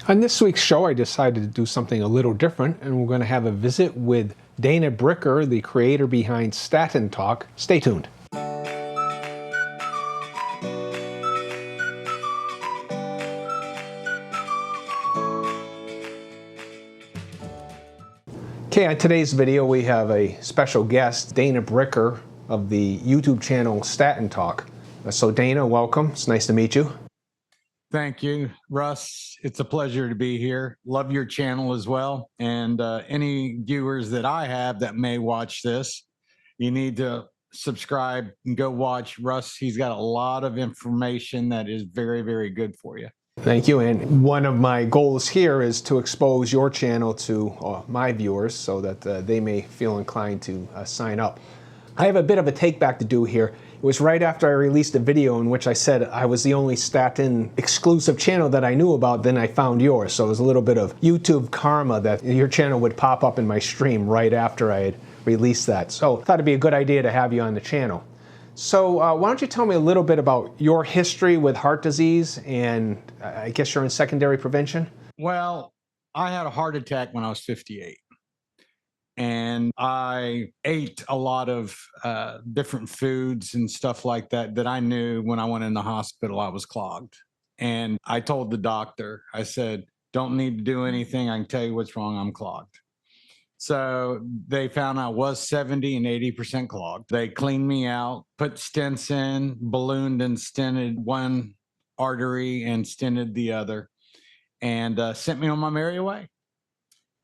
On this week's show, I decided to do something a little different, and we're going to have a visit with Dana Bricker, the creator behind Statin Talk. Stay tuned. Okay, on today's video, we have a special guest, Dana Bricker of the YouTube channel Statin Talk. So Dana, welcome. It's nice to meet you. Thank you, Russ. It's a pleasure to be here. Love your channel as well. And any viewers that I have that may watch this, you need to subscribe and go watch Russ. He's got a lot of information that is very, very good for you. Thank you. And one of my goals here is to expose your channel to my viewers so that they may feel inclined to sign up. I have a bit of a take back to do here. It was right after I released a video in which I said I was the only statin exclusive channel that I knew about, then I found yours. So it was a little bit of YouTube karma that your channel would pop up in my stream right after I had released that. So I thought it'd be a good idea to have you on the channel. So why don't you tell me a little bit about your history with heart disease, and I guess you're in secondary prevention? Well, I had a heart attack when I was 58. And I ate a lot of different foods and stuff like that that I knew when I went in the hospital I was clogged. And I told the doctor, I said, don't need to do anything. I can tell you what's wrong. I'm clogged. So they found I was 70 and 80% clogged. They cleaned me out, put stents in, ballooned and stented one artery and stented the other, and sent me on my merry way.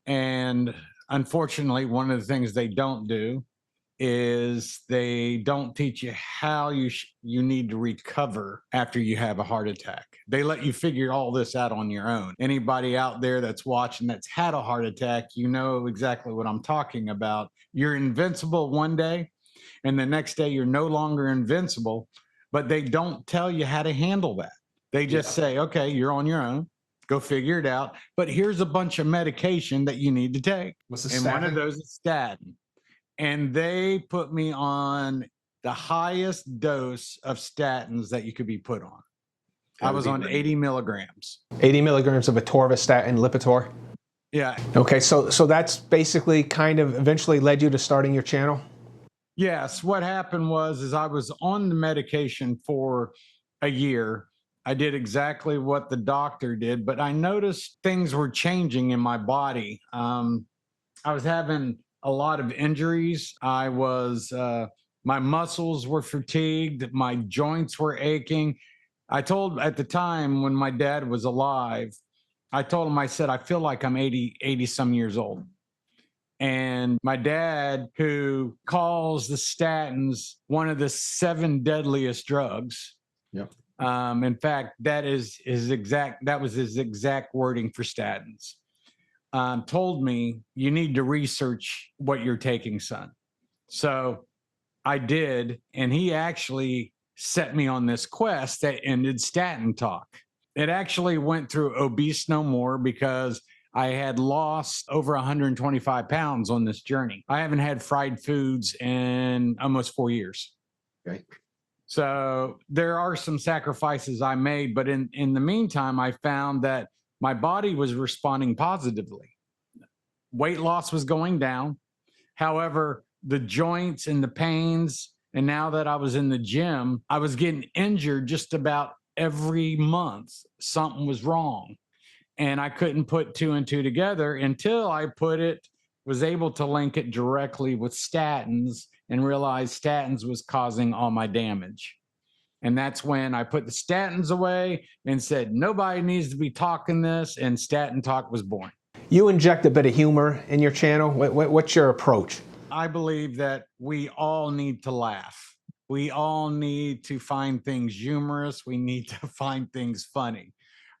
And unfortunately, one of the things they don't do is they don't teach you how you need to recover after you have a heart attack. They let you figure all this out on your own. Anybody out there that's watching that's had a heart attack, you know exactly what I'm talking about. You're invincible one day, and the next day you're no longer invincible, but they don't tell you how to handle that. They just say, okay, you're on your own. Go figure it out. But here's a bunch of medication that you need to take. What's the and statin? One of those is statin. And they put me on the highest dose of statins that you could be put on. I was on 80 milligrams. 80 milligrams of atorvastatin, Lipitor? Yeah. Okay, so that's basically kind of eventually led you to starting your channel? Yes. What happened was I was on the medication for a year. I did exactly what the doctor did, but I noticed things were changing in my body. I was having a lot of injuries. I was, my muscles were fatigued. My joints were aching. I told at the time when my dad was alive, I told him, I said, I feel like I'm 80 some years old. And my dad, who calls the statins one of the 7 deadliest drugs. Yep. In fact, that was his exact wording for statins. Told me, you need to research what you're taking, son. So I did, and he actually set me on this quest that ended Statin Talk. It actually went through Obese No More because I had lost over 125 pounds on this journey. I haven't had fried foods in almost 4 years. Okay. So there are some sacrifices I made, but in the meantime, I found that my body was responding positively. Weight loss was going down. However, the joints and the pains, and now that I was in the gym, I was getting injured just about every month. Something was wrong. And I couldn't put 2 and 2 together until I was able to link it directly with statins and realized statins was causing all my damage. And that's when I put the statins away and said, nobody needs to be talking this, and Statin Talk was born. You inject a bit of humor in your channel. What's your approach? I believe that we all need to laugh. We all need to find things humorous. We need to find things funny.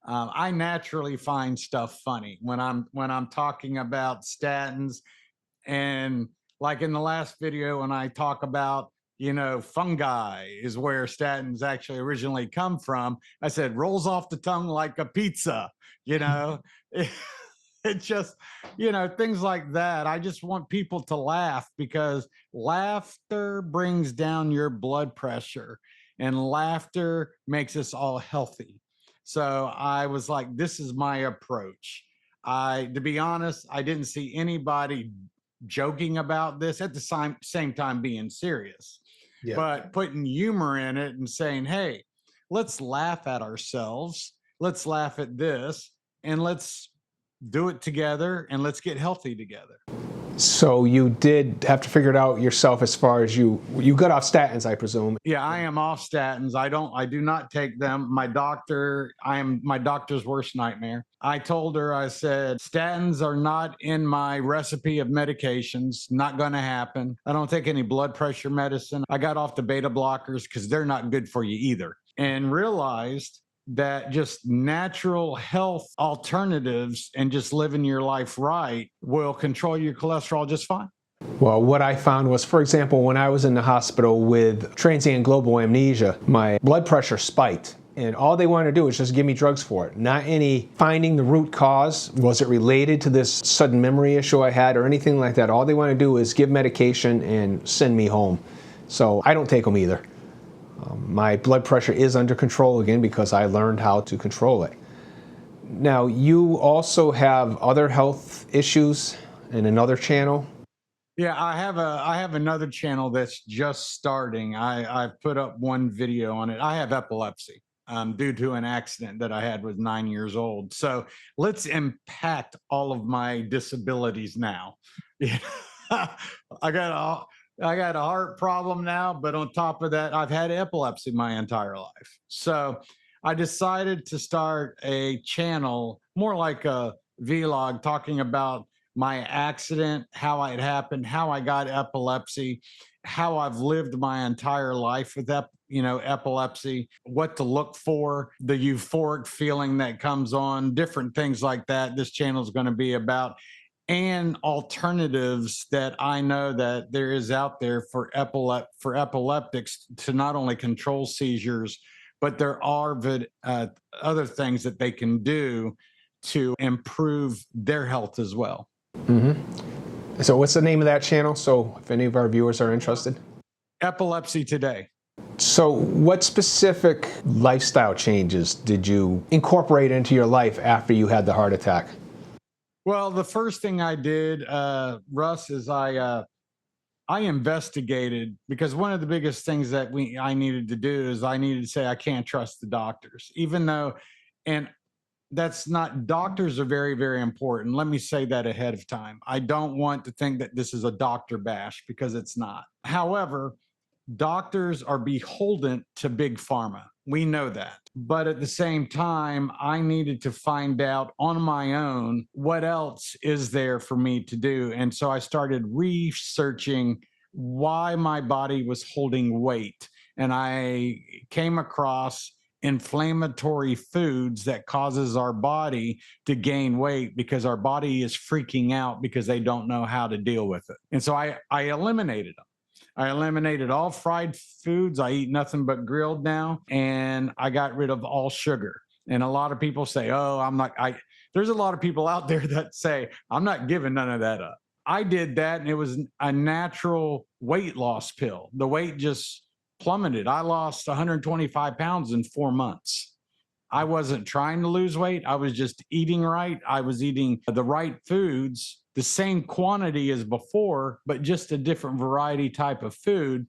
I naturally find stuff funny when I'm talking about statins. And like in the last video, when I talk about, fungi is where statins actually originally come from, I said, rolls off the tongue like a pizza, It just, things like that. I just want people to laugh because laughter brings down your blood pressure and laughter makes us all healthy. So I was like, this is my approach. To be honest, I didn't see anybody joking about this at the same time being serious, Yeah. but putting humor in it and saying, hey, let's laugh at ourselves. Let's laugh at this and let's do it together and let's get healthy together. So you did have to figure it out yourself as far as you got off statins, I presume. Yeah, I am off statins. I do not take them. I am my doctor's worst nightmare. I told her, I said, statins are not in my recipe of medications, not going to happen. I don't take any blood pressure medicine. I got off the beta blockers because they're not good for you either. And realized that just natural health alternatives and just living your life right will control your cholesterol just fine. Well, what I found was, for example, when I was in the hospital with transient global amnesia, my blood pressure spiked. And all they wanted to do was just give me drugs for it. Not any finding the root cause. Was it related to this sudden memory issue I had or anything like that? All they want to do is give medication and send me home. So I don't take them either. My blood pressure is under control again because I learned how to control it. Now, you also have other health issues in another channel? Yeah, I have another channel that's just starting. I've put up one video on it. I have epilepsy due to an accident that I had was 9 years old. So let's impact all of my disabilities now. I got a heart problem now, but on top of that, I've had epilepsy my entire life. So I decided to start a channel, more like a vlog, talking about my accident, how it happened, how I got epilepsy, how I've lived my entire life with epilepsy, what to look for, the euphoric feeling that comes on, different things like that. This channel is going to be about, and alternatives that I know that there is out there for epileptics to not only control seizures, but there are other things that they can do to improve their health as well. Mm-hmm. So what's the name of that channel? So if any of our viewers are interested. Epilepsy Today. So what specific lifestyle changes did you incorporate into your life after you had the heart attack? Well, the first thing I did, Russ, is I investigated, because one of the biggest things that I needed to do is I needed to say I can't trust the doctors, even though, and that's not, doctors are very, very important. Let me say that ahead of time. I don't want to think that this is a doctor bash, because it's not. However, doctors are beholden to big pharma. We know that. But at the same time, I needed to find out on my own what else is there for me to do. And so I started researching why my body was holding weight. And I came across inflammatory foods that causes our body to gain weight, because our body is freaking out because they don't know how to deal with it. And so I eliminated them. I eliminated all fried foods. I eat nothing but grilled now, and I got rid of all sugar. And a lot of people say, "Oh, there's a lot of people out there that say, I'm not giving none of that up." I did that, and it was a natural weight loss pill. The weight just plummeted. I lost 125 pounds in 4 months. I wasn't trying to lose weight. I was just eating right. I was eating the right foods, the same quantity as before, but just a different variety type of food.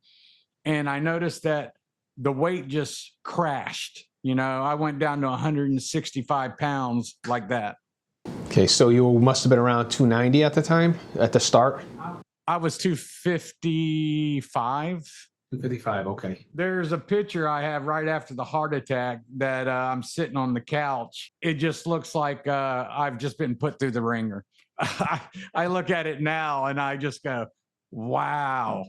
And I noticed that the weight just crashed. I went down to 165 pounds like that. Okay, so you must have been around 290 at the time, at the start? I was 255. 255, okay. There's a picture I have right after the heart attack that I'm sitting on the couch. It just looks like I've just been put through the ringer. I look at it now and I just go, wow,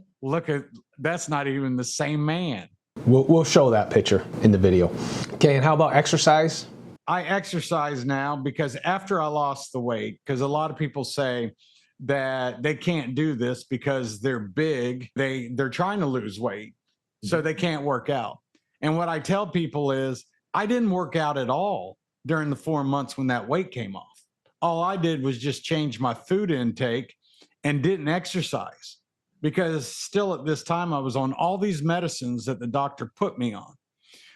that's not even the same man. We'll show that picture in the video. Okay, and how about exercise? I exercise now because after I lost the weight, because a lot of people say that they can't do this because they're big, they're trying to lose weight, so they can't work out. And what I tell people is, I didn't work out at all during the 4 months when that weight came off. All I did was just change my food intake and didn't exercise, because still at this time I was on all these medicines that the doctor put me on.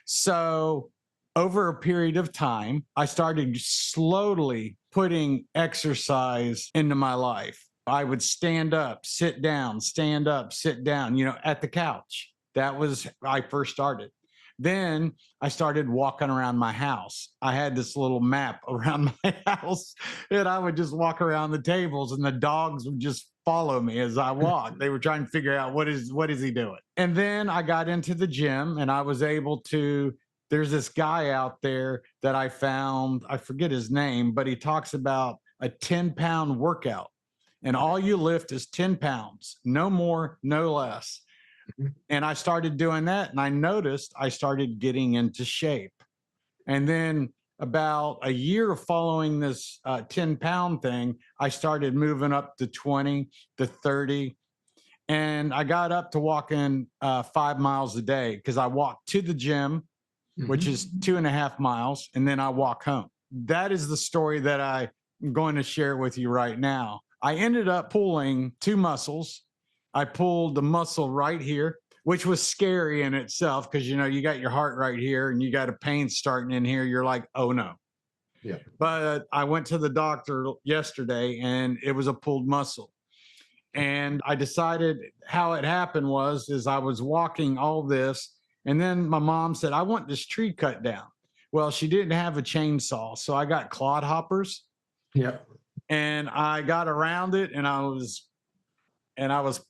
So over a period of time, I started slowly putting exercise into my life. I would stand up, sit down, at the couch. That was, I first started. Then I started walking around my house. I had this little map around my house, and I would just walk around the tables, and the dogs would just follow me as I walked. They were trying to figure out what is he doing. And then I got into the gym, and I was able to. There's this guy out there that I found. I forget his name, but he talks about a 10-pound workout, and all you lift is 10 pounds, no more, no less. And I started doing that, and I noticed I started getting into shape. And then about a year following this 10-pound thing, I started moving up to 20 to 30. And I got up to walking 5 miles a day because I walk to the gym, which is 2.5 miles, and then I walk home. That is the story that I'm going to share with you right now. I ended up pulling 2 muscles. I pulled the muscle right here, which was scary in itself because, you got your heart right here and you got a pain starting in here. You're like, oh no. Yeah. But I went to the doctor yesterday and it was a pulled muscle. And I decided how it happened is I was walking all this, and then my mom said, I want this tree cut down. Well, she didn't have a chainsaw, so I got clod hoppers. Yeah. And I got around it, and I was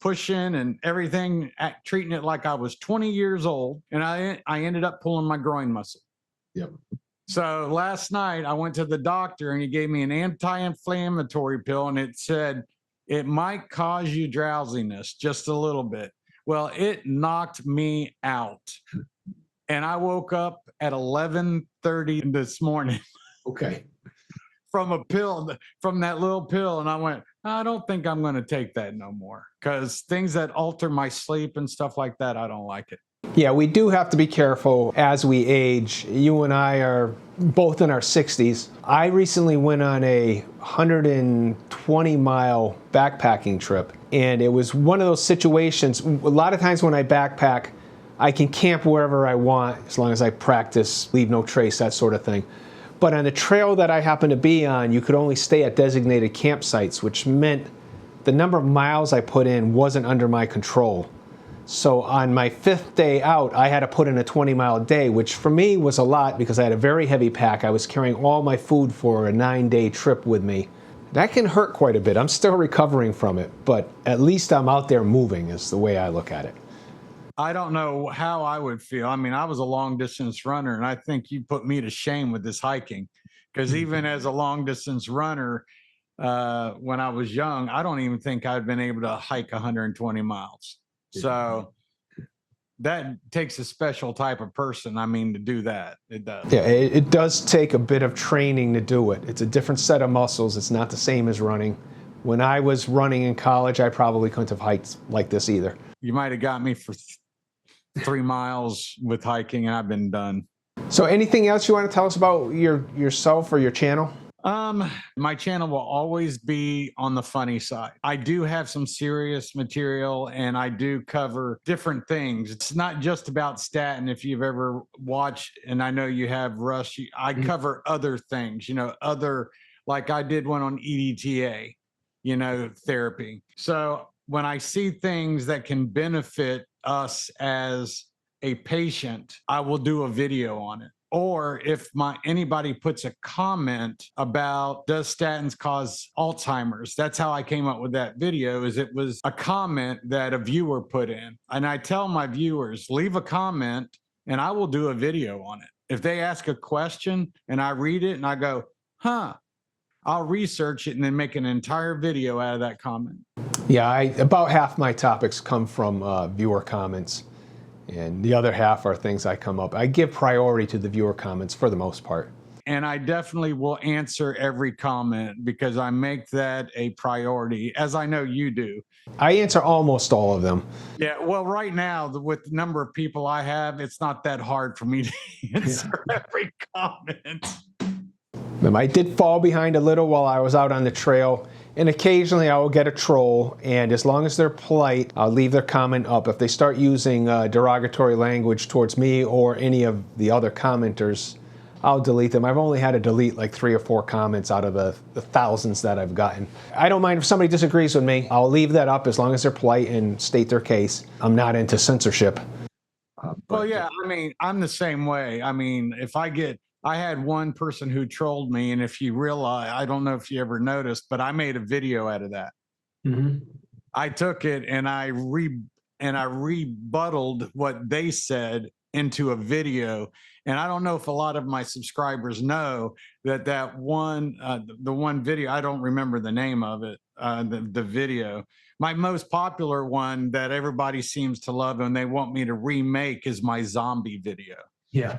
pushing and everything, treating it like I was 20 years old. And I ended up pulling my groin muscle. Yep. So last night I went to the doctor and he gave me an anti-inflammatory pill, and it said it might cause you drowsiness just a little bit. Well, it knocked me out. And I woke up at 11:30 this morning. Okay. From that little pill. And I went, I don't think I'm going to take that no more, because things that alter my sleep and stuff like that, I don't like it. Yeah, we do have to be careful as we age. You and I are both in our 60s. I recently went on a 120-mile backpacking trip, and it was one of those situations. A lot of times when I backpack, I can camp wherever I want as long as I practice, leave no trace, that sort of thing. But on the trail that I happened to be on, you could only stay at designated campsites, which meant the number of miles I put in wasn't under my control. So on my 5th day out, I had to put in a 20-mile day, which for me was a lot because I had a very heavy pack. I was carrying all my food for a 9-day trip with me. That can hurt quite a bit. I'm still recovering from it, but at least I'm out there moving is the way I look at it. I don't know how I would feel. I mean, I was a long distance runner, and I think you put me to shame with this hiking, because even as a long distance runner, when I was young, I don't even think I'd been able to hike 120 miles. So that takes a special type of person, to do that. It does. Yeah, it does take a bit of training to do it. It's a different set of muscles. It's not the same as running. When I was running in college, I probably couldn't have hiked like this either. You might have got me for 3 miles with hiking, and I've been done. So anything else you want to tell us about yourself or your channel? My channel will always be on the funny side. I do have some serious material, and I do cover different things. It's not just about statin. If you've ever watched, and I know you have, Russ, I cover other things, like I did one on EDTA, therapy. So when I see things that can benefit us as a patient, I will do a video on it. Or if anybody puts a comment about, does statins cause Alzheimer's? That's how I came up with that video. It was a comment that a viewer put in. And I tell my viewers, leave a comment and I will do a video on it. If they ask a question and I read it and I go, I'll research it and then make an entire video out of that comment. Yeah, about half my topics come from viewer comments. And the other half are things I give priority to the viewer comments for the most part. And I definitely will answer every comment because I make that a priority, as I know you do. I answer almost all of them. Yeah, well, right now, with the number of people I have, it's not that hard for me to answer every comment. I did fall behind a little while I was out on the trail. And occasionally I will get a troll, and as long as they're polite, I'll leave their comment up. If they start using derogatory language towards me or any of the other commenters, I'll delete them. I've only had to delete like 3 or 4 comments out of the thousands that I've gotten. I don't mind if somebody disagrees with me. I'll leave that up as long as they're polite and state their case. I'm not into censorship. Well, yeah, I mean, I'm the same way. I mean, I had one person who trolled me, and if you realize, I don't know if you ever noticed, but I made a video out of that. Mm-hmm. I took it and I rebutted what they said into a video. And I don't know if a lot of my subscribers know that the one video, I don't remember the name of it, the video. My most popular one that everybody seems to love and they want me to remake is my zombie video. Yeah.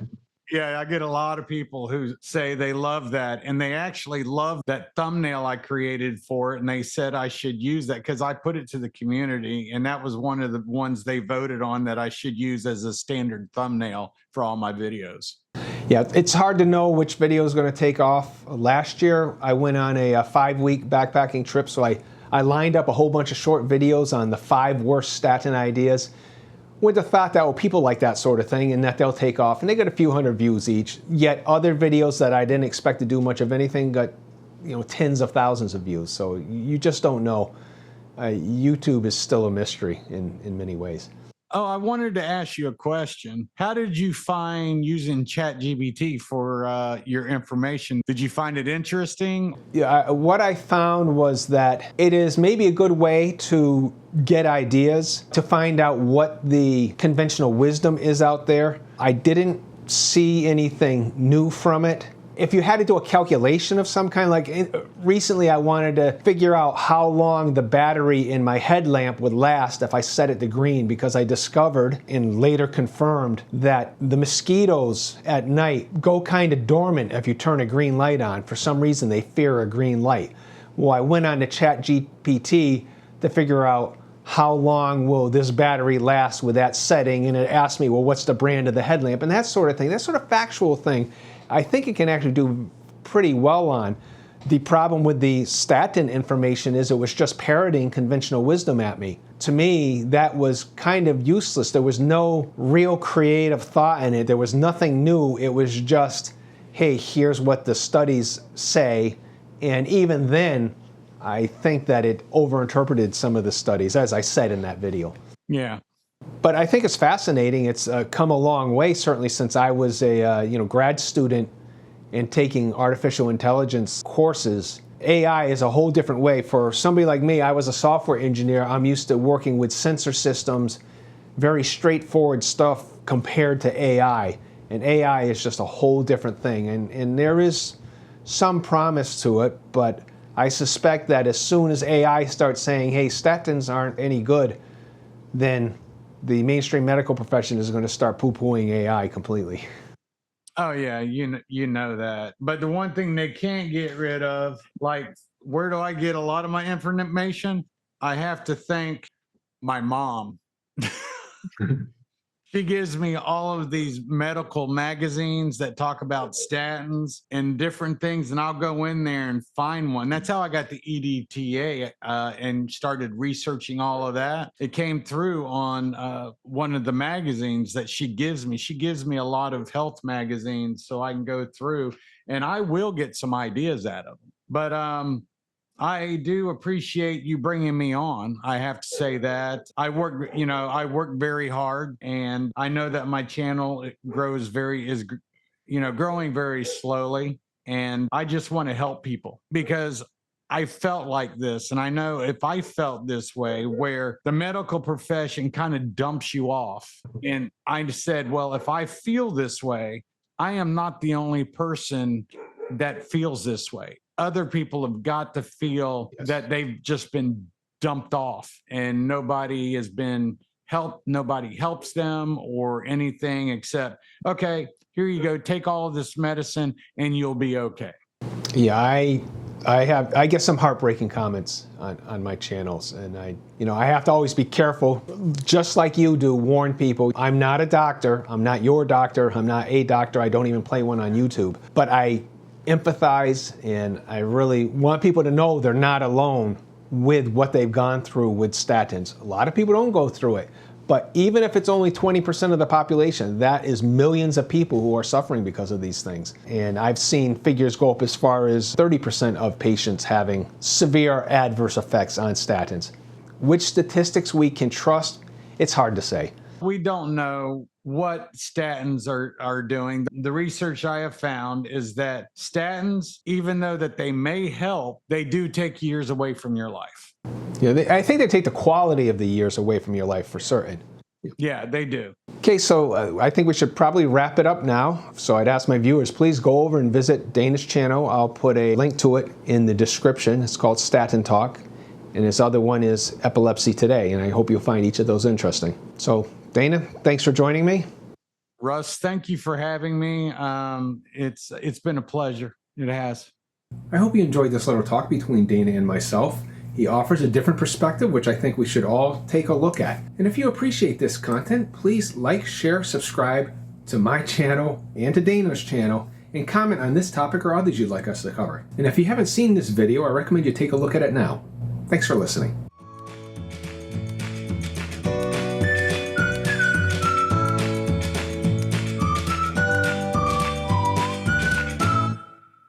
Yeah, I get a lot of people who say they love that, and they actually love that thumbnail I created for it, and they said I should use that because I put it to the community, and that was one of the ones they voted on that I should use as a standard thumbnail for all my videos. Yeah, it's hard to know which video is going to take off. Last year, I went on a 5-week backpacking trip, so I lined up a whole bunch of short videos on the 5 worst statin ideas, with the thought that, well, people like that sort of thing and that they'll take off, and they got a few hundred views each. Yet other videos that I didn't expect to do much of anything got, tens of thousands of views. So you just don't know. YouTube is still a mystery in many ways. Oh, I wanted to ask you a question. How did you find using ChatGPT for your information? Did you find it interesting? Yeah, what I found was that it is maybe a good way to get ideas, to find out what the conventional wisdom is out there. I didn't see anything new from it. If you had to do a calculation of some kind, like recently I wanted to figure out how long the battery in my headlamp would last if I set it to green, because I discovered and later confirmed that the mosquitoes at night go kind of dormant if you turn a green light on. For some reason they fear a green light. Well, I went on to ChatGPT to figure out how long will this battery last with that setting, and it asked me, well, what's the brand of the headlamp, and that sort of thing. That sort of factual thing, I think it can actually do pretty well on. The problem with the statin information is it was just parroting conventional wisdom at me. To me, that was kind of useless. There was no real creative thought in it. There was nothing new. It was just, hey, here's what the studies say. And even then, I think that it overinterpreted some of the studies, as I said in that video. Yeah. But I think it's fascinating. It's come a long way, certainly since I was a grad student and taking artificial intelligence courses. AI is a whole different way. For somebody like me, I was a software engineer. I'm used to working with sensor systems, very straightforward stuff compared to AI. And AI is just a whole different thing. And there is some promise to it, but I suspect that as soon as AI starts saying, hey, statins aren't any good, then the mainstream medical profession is going to start poo-pooing AI completely. Oh yeah, you know that. But the one thing they can't get rid of, like, where do I get a lot of my information? I have to thank my mom. She gives me all of these medical magazines that talk about statins and different things, and I'll go in there and find one. That's how I got the EDTA and started researching all of that. It came through on one of the magazines that she gives me. She gives me a lot of health magazines so I can go through, and I will get some ideas out of them. But I do appreciate you bringing me on. I have to say that I work very hard, and I know that my channel is growing very slowly. And I just want to help people because I felt like this. And I know if I felt this way, where the medical profession kind of dumps you off, and I said, well, if I feel this way, I am not the only person that feels this way. Other people have got to feel that they've just been dumped off and nobody has been helped. Nobody helps them or anything except, okay, here you go, take all of this medicine and you'll be okay. Yeah, I get some heartbreaking comments on my channels, and I have to always be careful, just like you do, warn people. I'm not a doctor. I'm not your doctor. I'm not a doctor. I don't even play one on YouTube. But I empathize, and I really want people to know they're not alone with what they've gone through with statins. A lot of people don't go through it, But even if it's only 20% of the population, that is millions of people who are suffering because of these things. And I've seen figures go up as far as 30% of patients having severe adverse effects on statins. Which statistics we can trust, it's hard to say. We don't know what statins are doing. The research I have found is that statins, even though that they may help, they do take years away from your life. Yeah, I think they take the quality of the years away from your life for certain. Yeah, they do. Okay, so I think we should probably wrap it up now. So I'd ask my viewers, please go over and visit Dana's channel. I'll put a link to it in the description. It's called Statin Talk. And his other one is Epilepsy Today. And I hope you'll find each of those interesting. So Dana, thanks for joining me. Russ, thank you for having me. It's been a pleasure. It has. I hope you enjoyed this little talk between Dana and myself. He offers a different perspective, which I think we should all take a look at. And if you appreciate this content, please like, share, subscribe to my channel and to Dana's channel, and comment on this topic or others you'd like us to cover. And if you haven't seen this video, I recommend you take a look at it now. Thanks for listening.